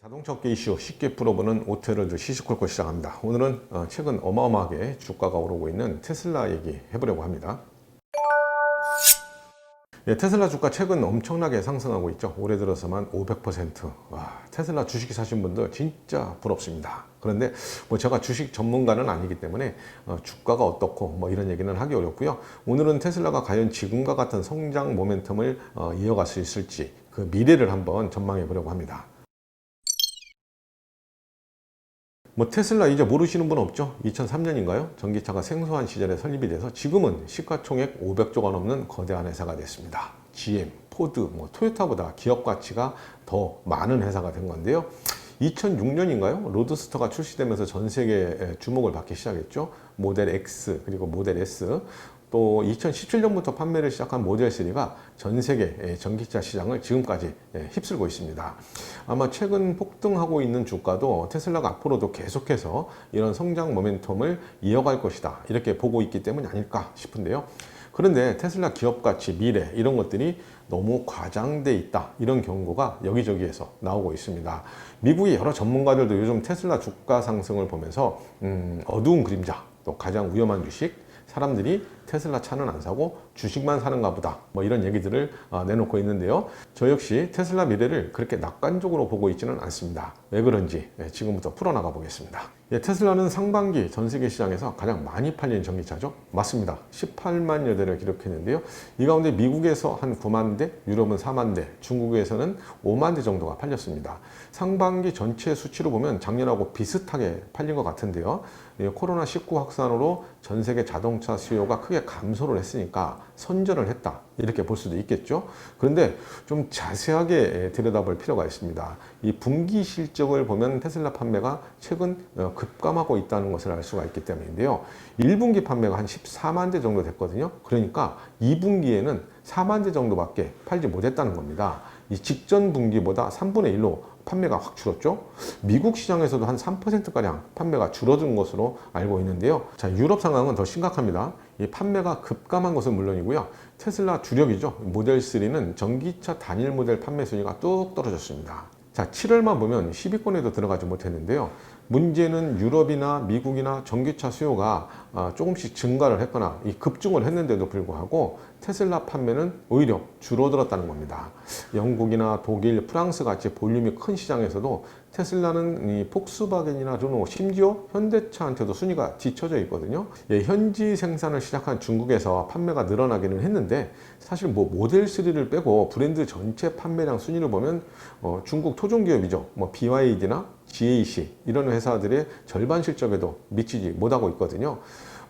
자동차 업계 이슈 쉽게 풀어보는 오토헤럴드 시시콜콜 시작합니다. 오늘은 최근 어마어마하게 주가가 오르고 있는 테슬라 얘기 해보려고 합니다. 테슬라 주가 최근 엄청나게 상승하고 있죠. 올해 들어서만 500%. 와, 테슬라 주식 사신 분들 진짜 부럽습니다. 그런데 제가 주식 전문가는 아니기 때문에 주가가 어떻고 이런 얘기는 하기 어렵고요. 오늘은 테슬라가 과연 지금과 같은 성장 모멘텀을 이어갈 수 있을지 그 미래를 한번 전망해 보려고 합니다. 테슬라 이제 모르시는 분 없죠? 2003년인가요? 전기차가 생소한 시절에 설립이 돼서 지금은 시가총액 500조가 넘는 거대한 회사가 됐습니다. GM, 포드, 토요타보다 기업 가치가 더 많은 회사가 된 건데요. 2006년인가요? 로드스터가 출시되면서 전 세계에 주목을 받기 시작했죠. 모델 X 그리고 모델 S, 또 2017년부터 판매를 시작한 모델 3가 전 세계 전기차 시장을 지금까지 휩쓸고 있습니다. 아마 최근 폭등하고 있는 주가도 테슬라가 앞으로도 계속해서 이런 성장 모멘텀을 이어갈 것이다 이렇게 보고 있기 때문이 아닐까 싶은데요. 그런데 테슬라 기업 가치, 미래 이런 것들이 너무 과장돼 있다 이런 경고가 여기저기에서 나오고 있습니다. 미국의 여러 전문가들도 요즘 테슬라 주가 상승을 보면서 어두운 그림자, 또 가장 위험한 주식, 사람들이 테슬라 차는 안 사고 주식만 사는가 보다 이런 얘기들을 내놓고 있는데요. 저 역시 테슬라 미래를 그렇게 낙관적으로 보고 있지는 않습니다. 왜 그런지 지금부터 풀어나가 보겠습니다. 테슬라는 상반기 전 세계 시장에서 가장 많이 팔린 전기차죠. 맞습니다. 18만여 대를 기록했는데요. 이 가운데 미국에서 한 9만 대, 유럽은 4만 대, 중국에서는 5만 대 정도가 팔렸습니다. 상반기 전체 수치로 보면 작년하고 비슷하게 팔린 것 같은데요. 코로나19 확산으로 전 세계 자동차 수요가 크게 감소를 했으니까 선전을 했다 이렇게 볼 수도 있겠죠. 그런데 좀 자세하게 들여다볼 필요가 있습니다. 이 분기 실적을 보면 테슬라 판매가 최근 급감하고 있다는 것을 알 수가 있기 때문인데요. 1분기 판매가 한 14만 대 정도 됐거든요. 그러니까 2분기에는 4만 대 정도밖에 팔지 못했다는 겁니다. 이 직전 분기보다 3분의 1로 판매가 확 줄었죠. 미국 시장에서도 한 3%가량 판매가 줄어든 것으로 알고 있는데요. 자, 유럽 상황은 더 심각합니다. 이 판매가 급감한 것은 물론이고요. 테슬라 주력이죠. 모델 3는 전기차 단일 모델 판매 순위가 뚝 떨어졌습니다. 자, 7월만 보면 10위권에도 들어가지 못했는데요. 문제는 유럽이나 미국이나 전기차 수요가 조금씩 증가를 했거나 급증을 했는데도 불구하고 테슬라 판매는 오히려 줄어들었다는 겁니다. 영국이나 독일, 프랑스 같이 볼륨이 큰 시장에서도 테슬라는 이 폭스바겐이나 르노, 심지어 현대차한테도 순위가 뒤처져 있거든요. 현지 생산을 시작한 중국에서 판매가 늘어나기는 했는데 사실 모델 3를 빼고 브랜드 전체 판매량 순위를 보면 중국 토종 기업이죠. BYD나 GAC 이런 회사들의 절반 실적에도 미치지 못하고 있거든요.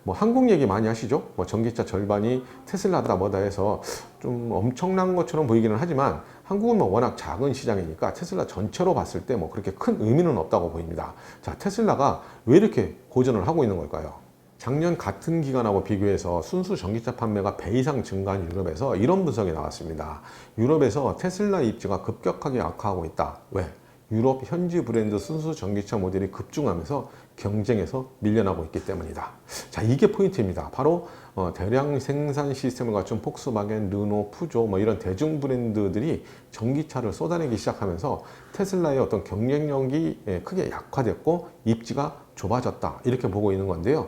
한국 얘기 많이 하시죠? 전기차 절반이 테슬라다 뭐다 해서 좀 엄청난 것처럼 보이기는 하지만 한국은 워낙 작은 시장이니까 테슬라 전체로 봤을 때 그렇게 큰 의미는 없다고 보입니다. 자, 테슬라가 왜 이렇게 고전을 하고 있는 걸까요? 작년 같은 기간하고 비교해서 순수 전기차 판매가 배 이상 증가한 유럽에서 이런 분석이 나왔습니다. 유럽에서 테슬라 입지가 급격하게 악화하고 있다. 왜? 유럽 현지 브랜드 순수 전기차 모델이 급증하면서 경쟁에서 밀려나고 있기 때문이다. 자, 이게 포인트입니다. 바로 대량 생산 시스템을 갖춘 폭스바겐, 르노, 푸조 이런 대중 브랜드들이 전기차를 쏟아내기 시작하면서 테슬라의 어떤 경쟁력이 크게 약화됐고 입지가 좁아졌다 이렇게 보고 있는 건데요.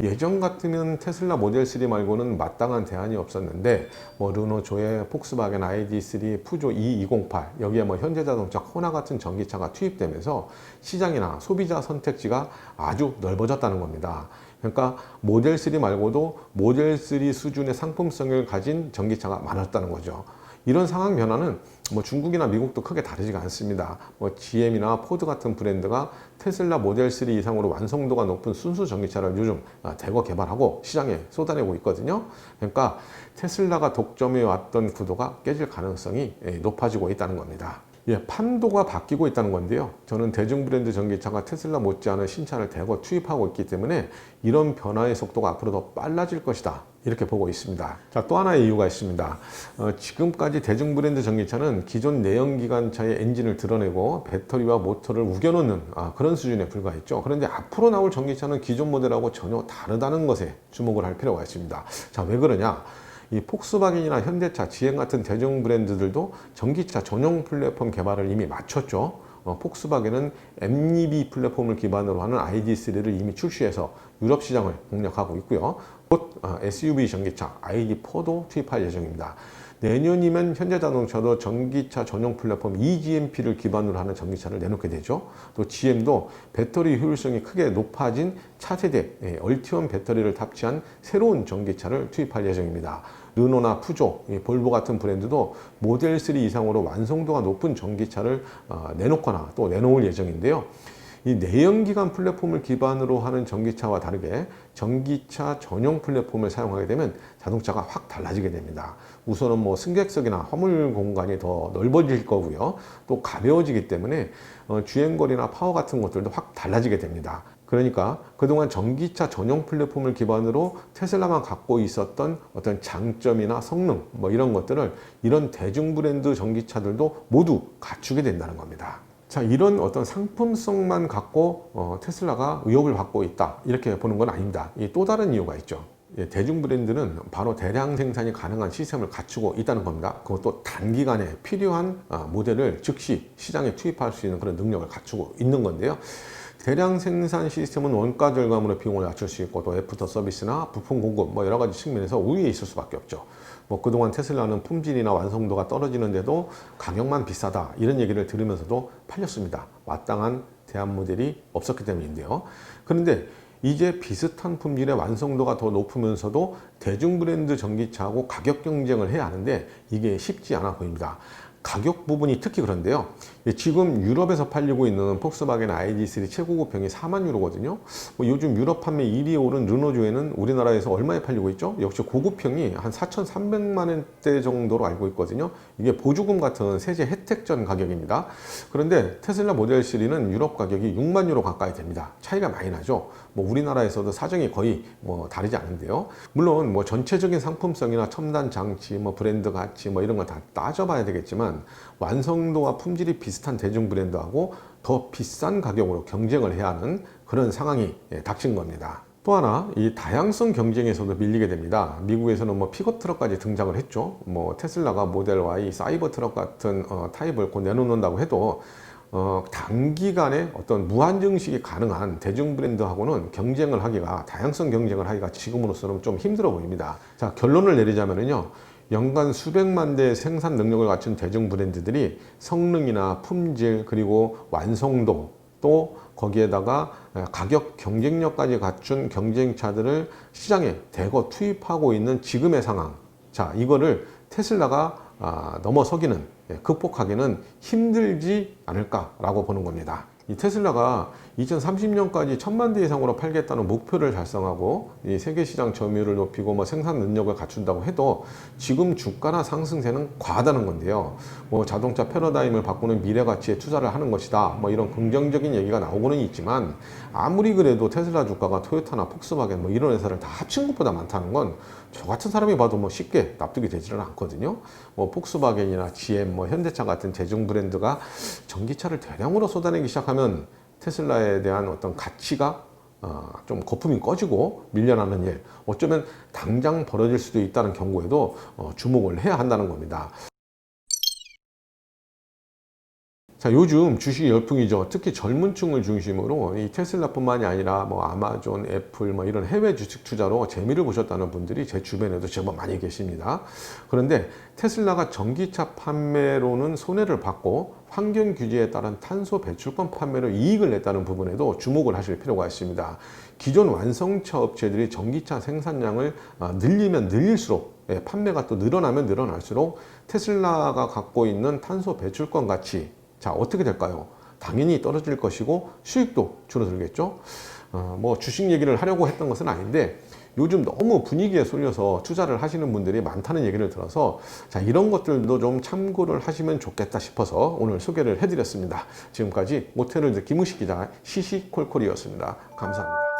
예전 같으면 테슬라 모델 3 말고는 마땅한 대안이 없었는데 르노 조에, 폭스바겐 ID3, 푸조 E208 여기에 현대자동차 코나 같은 전기차가 투입되면서 시장이나 소비자 선택지가 아주 넓어졌다는 겁니다. 그러니까 모델 3 말고도 모델 3 수준의 상품성을 가진 전기차가 많았다는 거죠. 이런 상황 변화는 중국이나 미국도 크게 다르지가 않습니다. GM이나 포드 같은 브랜드가 테슬라 모델 3 이상으로 완성도가 높은 순수 전기차를 요즘 대거 개발하고 시장에 쏟아내고 있거든요. 그러니까 테슬라가 독점해 왔던 구도가 깨질 가능성이 높아지고 있다는 겁니다. 판도가 바뀌고 있다는 건데요. 저는 대중 브랜드 전기차가 테슬라 못지않은 신차를 대거 투입하고 있기 때문에 이런 변화의 속도가 앞으로 더 빨라질 것이다 이렇게 보고 있습니다. 자, 또 하나의 이유가 있습니다. 지금까지 대중 브랜드 전기차는 기존 내연기관차의 엔진을 드러내고 배터리와 모터를 우겨놓는 그런 수준에 불과했죠. 그런데 앞으로 나올 전기차는 기존 모델하고 전혀 다르다는 것에 주목을 할 필요가 있습니다. 자, 왜 그러냐? 이 폭스바겐이나 현대차, GM 같은 대중 브랜드들도 전기차 전용 플랫폼 개발을 이미 마쳤죠. 폭스바겐은 MIB 플랫폼을 기반으로 하는 ID.3를 이미 출시해서 유럽 시장을 공략하고 있고요. 곧 SUV 전기차 ID.4도 투입할 예정입니다. 내년이면 현대자동차도 전기차 전용 플랫폼 eGMP를 기반으로 하는 전기차를 내놓게 되죠. 또 GM도 배터리 효율성이 크게 높아진 차세대 얼티엄 배터리를 탑재한 새로운 전기차를 투입할 예정입니다. 르노나 푸조, 볼보 같은 브랜드도 모델 3 이상으로 완성도가 높은 전기차를 내놓거나 또 내놓을 예정인데요. 이 내연기관 플랫폼을 기반으로 하는 전기차와 다르게 전기차 전용 플랫폼을 사용하게 되면 자동차가 확 달라지게 됩니다. 우선은 뭐 승객석이나 화물 공간이 더 넓어질 거고요. 또 가벼워지기 때문에 주행거리나 파워 같은 것들도 확 달라지게 됩니다. 그러니까 그동안 전기차 전용 플랫폼을 기반으로 테슬라만 갖고 있었던 어떤 장점이나 성능 뭐 이런 것들을 이런 대중 브랜드 전기차들도 모두 갖추게 된다는 겁니다. 자, 이런 어떤 상품성만 갖고 테슬라가 의혹을 받고 있다 이렇게 보는 건 아닙니다. 또 다른 이유가 있죠. 대중 브랜드는 바로 대량 생산이 가능한 시스템을 갖추고 있다는 겁니다. 그것도 단기간에 필요한 모델을 즉시 시장에 투입할 수 있는 그런 능력을 갖추고 있는 건데요. 대량 생산 시스템은 원가 절감으로 비용을 낮출 수 있고 또 애프터 서비스나 부품 공급 뭐 여러 가지 측면에서 우위에 있을 수밖에 없죠. 뭐 그동안 테슬라는 품질이나 완성도가 떨어지는데도 가격만 비싸다 이런 얘기를 들으면서도 팔렸습니다. 마땅한 대안 모델이 없었기 때문인데요. 그런데 이제 비슷한 품질의 완성도가 더 높으면서도 대중 브랜드 전기차하고 가격 경쟁을 해야 하는데 이게 쉽지 않아 보입니다. 가격 부분이 특히 그런데요. 지금 유럽에서 팔리고 있는 폭스바겐 ID.3 최고급형이 4만 유로거든요. 요즘 유럽 판매 1위에 오른 르노조에는 우리나라에서 얼마에 팔리고 있죠? 역시 고급형이 한 4,300만 원대 정도로 알고 있거든요. 이게 보조금 같은 세제 혜택전 가격입니다. 그런데 테슬라 모델 3는 유럽 가격이 6만 유로 가까이 됩니다. 차이가 많이 나죠. 뭐 우리나라에서도 사정이 거의 뭐 다르지 않은데요. 물론 뭐 전체적인 상품성이나 첨단 장치, 뭐 브랜드 가치 뭐 이런 거 다 따져봐야 되겠지만 완성도와 품질이 비슷한 대중 브랜드하고 더 비싼 가격으로 경쟁을 해야 하는 그런 상황이 닥친 겁니다. 또 하나 이 다양성 경쟁에서도 밀리게 됩니다. 미국에서는 뭐 픽업 트럭까지 등장을 했죠. 뭐 테슬라가 모델 Y, 사이버 트럭 같은 타입을 곧 내놓는다고 해도 단기간에 어떤 무한 증식이 가능한 대중 브랜드하고는 경쟁을 하기가 다양성 경쟁을 하기가 지금으로서는 좀 힘들어 보입니다. 자, 결론을 내리자면요. 연간 수백만 대의 생산 능력을 갖춘 대중 브랜드들이 성능이나 품질 그리고 완성도 또 거기에다가 가격 경쟁력까지 갖춘 경쟁차들을 시장에 대거 투입하고 있는 지금의 상황. 자, 이거를 테슬라가 넘어서기는 극복하기는 힘들지 않을까라고 보는 겁니다. 이 테슬라가 2030년까지 1000만 대 이상으로 팔겠다는 목표를 달성하고 이 세계 시장 점유율을 높이고 뭐 생산 능력을 갖춘다고 해도 지금 주가나 상승세는 과하다는 건데요. 뭐 자동차 패러다임을 바꾸는 미래 가치에 투자를 하는 것이다. 뭐 이런 긍정적인 얘기가 나오고는 있지만 아무리 그래도 테슬라 주가가 토요타나 폭스바겐 뭐 이런 회사를 다 합친 것보다 많다는 건 저 같은 사람이 봐도 뭐 쉽게 납득이 되지는 않거든요. 뭐 폭스바겐이나 GM, 뭐 현대차 같은 대중 브랜드가 전기차를 대량으로 쏟아내기 시작하면 테슬라에 대한 어떤 가치가 좀 거품이 꺼지고 밀려나는 일, 어쩌면 당장 벌어질 수도 있다는 경고에도 주목을 해야 한다는 겁니다. 자, 요즘 주식 열풍이죠. 특히 젊은 층을 중심으로 이 테슬라뿐만이 아니라 뭐 아마존, 애플 뭐 이런 해외 주식 투자로 재미를 보셨다는 분들이 제 주변에도 제법 많이 계십니다. 그런데 테슬라가 전기차 판매로는 손해를 받고 환경 규제에 따른 탄소 배출권 판매로 이익을 냈다는 부분에도 주목을 하실 필요가 있습니다. 기존 완성차 업체들이 전기차 생산량을 늘리면 늘릴수록 판매가 또 늘어나면 늘어날수록 테슬라가 갖고 있는 탄소 배출권 가치, 자, 어떻게 될까요? 당연히 떨어질 것이고 수익도 줄어들겠죠. 뭐 주식 얘기를 하려고 했던 것은 아닌데 요즘 너무 분위기에 쏠려서 투자를 하시는 분들이 많다는 얘기를 들어서 자, 이런 것들도 좀 참고를 하시면 좋겠다 싶어서 오늘 소개를 해드렸습니다. 지금까지 모태월드 김우식 기자 시시콜콜이었습니다. 감사합니다.